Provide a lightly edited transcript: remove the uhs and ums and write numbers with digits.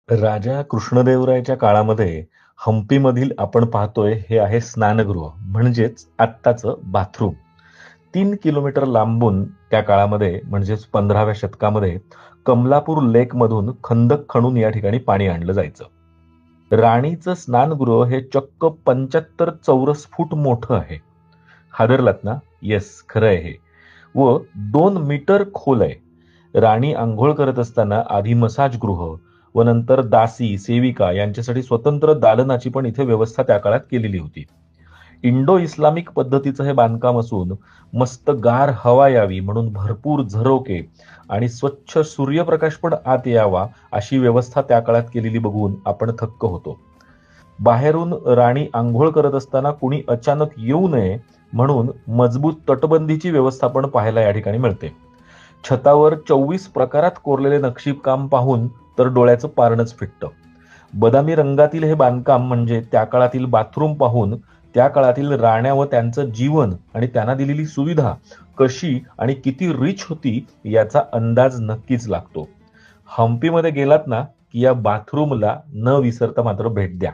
राजा कृष्णदेवरायच्या काळामध्ये हंपीमधील आपण पाहतोय हे आहे स्नानगृह म्हणजेच आत्ताचं बाथरूम. 3 किलोमीटर लांबून त्या काळामध्ये म्हणजेच 15व्या शतकामध्ये कमलापूर लेकमधून खंदक खणून या ठिकाणी पाणी आणलं जायचं. राणीचं स्नानगृह हे चक्क 75 चौरस फूट मोठं आहे. हादरलात ना? येस, खरं आहे हे. व 2 मीटर खोल आहे. राणी अंघोळ करत असताना आधी मसाजगृह व नंतर दासी, सेविका यांच्यासाठी स्वतंत्र दालनाची पण इथे व्यवस्था त्या काळात केलेली होती. इंडो इस्लामिक पद्धतीचं हे बांधकाम असून मस्त गार हवा यावी म्हणून भरपूर झरोके आणि स्वच्छ सूर्यप्रकाश पण आत यावा अशी व्यवस्था त्या काळात केलेली बघून आपण थक्क होतो. बाहेरून राणी अंघोळ करत असताना कुणी अचानक येऊ नये म्हणून मजबूत तटबंदीची व्यवस्था पण पाहायला या ठिकाणी मिळते. छतावर 24 प्रकारात कोरलेले नक्षीकाम पाहून तर डोळ्याचं पारणच फिटतं. बदामी रंगातील हे बांधकाम म्हणजे त्या काळातील बाथरूम पाहून त्या काळातील राण्या व त्यांचं जीवन आणि त्यांना दिलेली सुविधा कशी आणि किती रिच होती याचा अंदाज नक्कीच लागतो. हम्पीमध्ये गेलात ना की या बाथरूमला न विसरता मात्र भेट द्या.